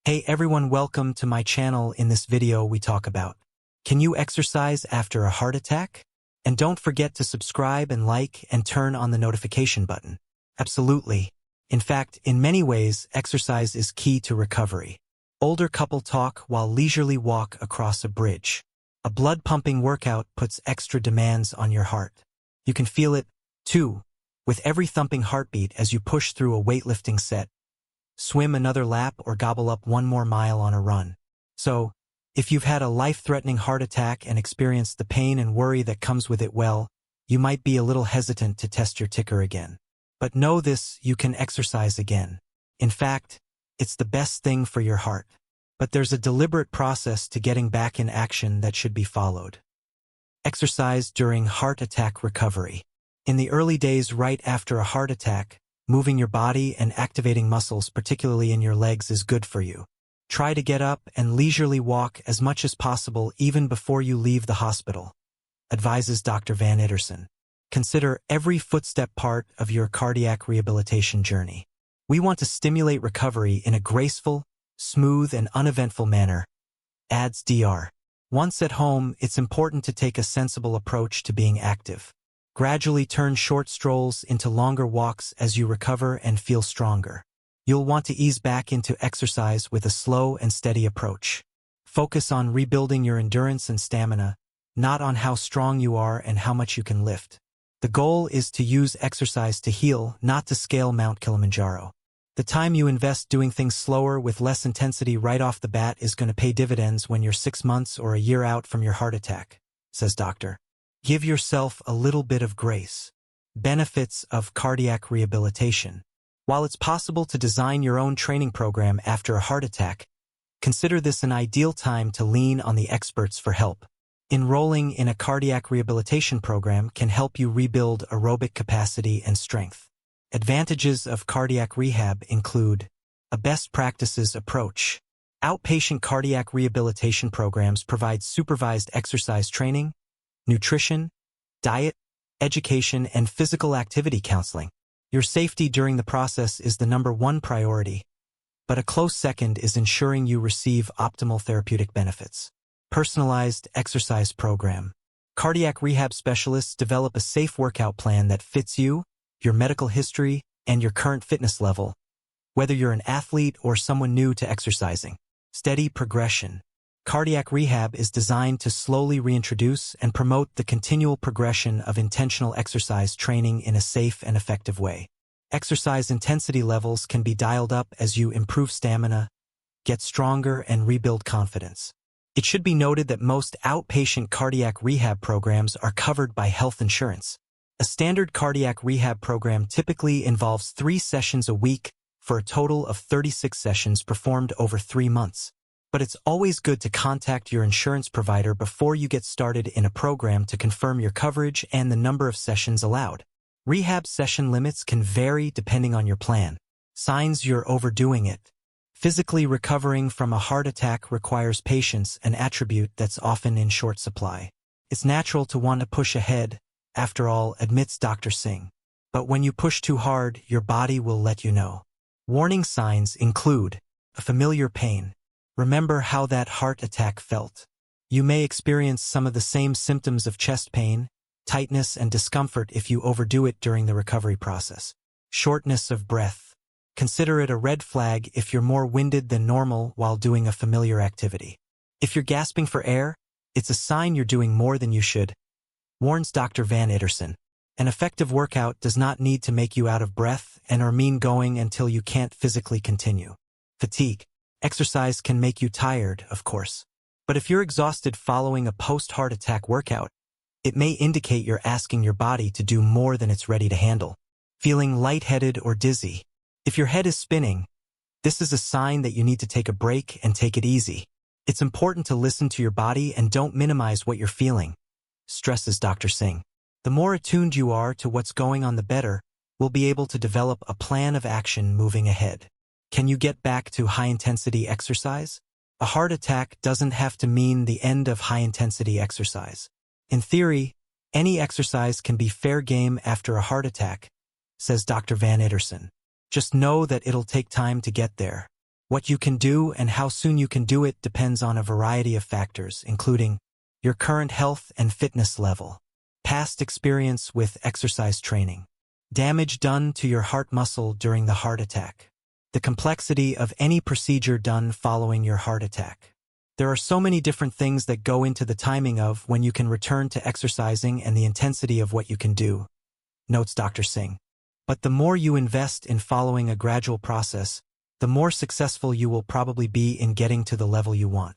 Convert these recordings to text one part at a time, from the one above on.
Hey everyone, welcome to my channel. In this video we talk about, can you exercise after a heart attack? And don't forget to subscribe and like and turn on the notification button. Absolutely. In fact, in many ways, exercise is key to recovery. Older couple talk while leisurely walk across a bridge. A blood-pumping workout puts extra demands on your heart. You can feel it, too, with every thumping heartbeat as you push through a weightlifting set, swim another lap, or gobble up one more mile on a run. So, if you've had a life-threatening heart attack and experienced the pain and worry that comes with it, well, you might be a little hesitant to test your ticker again. But know this, you can exercise again. In fact, it's the best thing for your heart. But there's a deliberate process to getting back in action that should be followed. Exercise during heart attack recovery. In the early days right after a heart attack, moving your body and activating muscles, particularly in your legs, is good for you. Try to get up and leisurely walk as much as possible even before you leave the hospital, advises Dr. Van Itterson. Consider every footstep part of your cardiac rehabilitation journey. We want to stimulate recovery in a graceful, smooth, and uneventful manner, adds DR. Once at home, it's important to take a sensible approach to being active. Gradually turn short strolls into longer walks as you recover and feel stronger. You'll want to ease back into exercise with a slow and steady approach. Focus on rebuilding your endurance and stamina, not on how strong you are and how much you can lift. The goal is to use exercise to heal, not to scale Mount Kilimanjaro. The time you invest doing things slower with less intensity right off the bat is going to pay dividends when you're 6 months or a year out from your heart attack, says Dr. Give yourself a little bit of grace. Benefits of cardiac rehabilitation. While it's possible to design your own training program after a heart attack, consider this an ideal time to lean on the experts for help. Enrolling in a cardiac rehabilitation program can help you rebuild aerobic capacity and strength. Advantages of cardiac rehab include a best practices approach. Outpatient cardiac rehabilitation programs provide supervised exercise training, nutrition, diet, education, and physical activity counseling. Your safety during the process is the #1 priority, but a close second is ensuring you receive optimal therapeutic benefits. Personalized exercise program. Cardiac rehab specialists develop a safe workout plan that fits you, your medical history, and your current fitness level, whether you're an athlete or someone new to exercising. Steady progression. Cardiac rehab is designed to slowly reintroduce and promote the continual progression of intentional exercise training in a safe and effective way. Exercise intensity levels can be dialed up as you improve stamina, get stronger, and rebuild confidence. It should be noted that most outpatient cardiac rehab programs are covered by health insurance. A standard cardiac rehab program typically involves 3 sessions a week for a total of 36 sessions performed over 3 months. But it's always good to contact your insurance provider before you get started in a program to confirm your coverage and the number of sessions allowed. Rehab session limits can vary depending on your plan. Signs you're overdoing it. Physically recovering from a heart attack requires patience, an attribute that's often in short supply. It's natural to want to push ahead, after all, admits Dr. Singh. But when you push too hard, your body will let you know. Warning signs include a familiar pain. Remember how that heart attack felt. You may experience some of the same symptoms of chest pain, tightness, and discomfort if you overdo it during the recovery process. Shortness of breath. Consider it a red flag if you're more winded than normal while doing a familiar activity. If you're gasping for air, it's a sign you're doing more than you should, warns Dr. Van Itterson. An effective workout does not need to make you out of breath and or mean going until you can't physically continue. Fatigue. Exercise can make you tired, of course. But if you're exhausted following a post-heart attack workout, it may indicate you're asking your body to do more than it's ready to handle. Feeling lightheaded or dizzy. If your head is spinning, this is a sign that you need to take a break and take it easy. It's important to listen to your body and don't minimize what you're feeling, stresses Dr. Singh. The more attuned you are to what's going on, the better we'll be able to develop a plan of action moving ahead. Can you get back to high-intensity exercise? A heart attack doesn't have to mean the end of high-intensity exercise. In theory, any exercise can be fair game after a heart attack, says Dr. Van Itterson. Just know that it'll take time to get there. What you can do and how soon you can do it depends on a variety of factors, including your current health and fitness level, past experience with exercise training, damage done to your heart muscle during the heart attack, the complexity of any procedure done following your heart attack. There are so many different things that go into the timing of when you can return to exercising and the intensity of what you can do, notes Dr. Singh. But the more you invest in following a gradual process, the more successful you will probably be in getting to the level you want.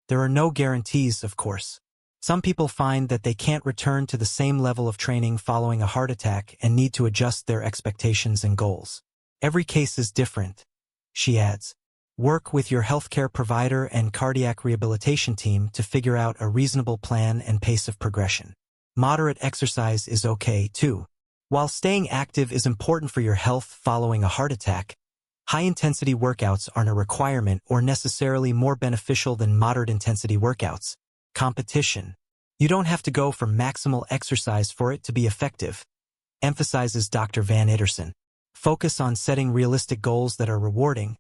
There are no guarantees, of course. Some people find that they can't return to the same level of training following a heart attack and need to adjust their expectations and goals. Every case is different, she adds. Work with your healthcare provider and cardiac rehabilitation team to figure out a reasonable plan and pace of progression. Moderate exercise is okay, too. While staying active is important for your health following a heart attack, high-intensity workouts aren't a requirement or necessarily more beneficial than moderate-intensity workouts. Competition. You don't have to go for maximal exercise for it to be effective, emphasizes Dr. Van Itterson. Focus on setting realistic goals that are rewarding,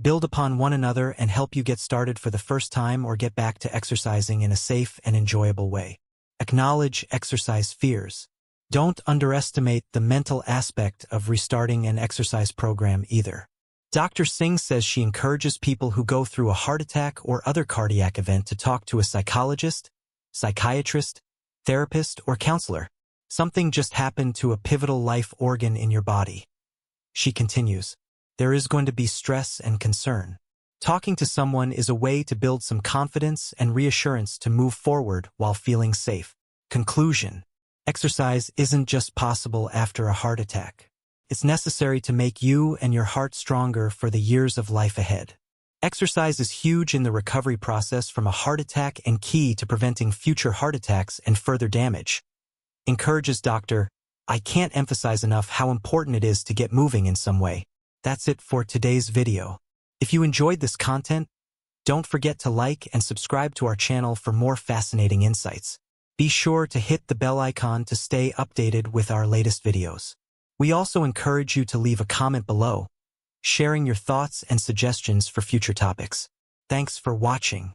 build upon one another and help you get started for the first time or get back to exercising in a safe and enjoyable way. Acknowledge exercise fears. Don't underestimate the mental aspect of restarting an exercise program either. Dr. Singh says she encourages people who go through a heart attack or other cardiac event to talk to a psychologist, psychiatrist, therapist, or counselor. Something just happened to a pivotal life organ in your body. She continues, there is going to be stress and concern. Talking to someone is a way to build some confidence and reassurance to move forward while feeling safe. Conclusion. Exercise isn't just possible after a heart attack. It's necessary to make you and your heart stronger for the years of life ahead. Exercise is huge in the recovery process from a heart attack and key to preventing future heart attacks and further damage. Encourages Dr. I can't emphasize enough how important it is to get moving in some way. That's it for today's video. If you enjoyed this content, don't forget to like and subscribe to our channel for more fascinating insights. Be sure to hit the bell icon to stay updated with our latest videos. We also encourage you to leave a comment below, sharing your thoughts and suggestions for future topics. Thanks for watching.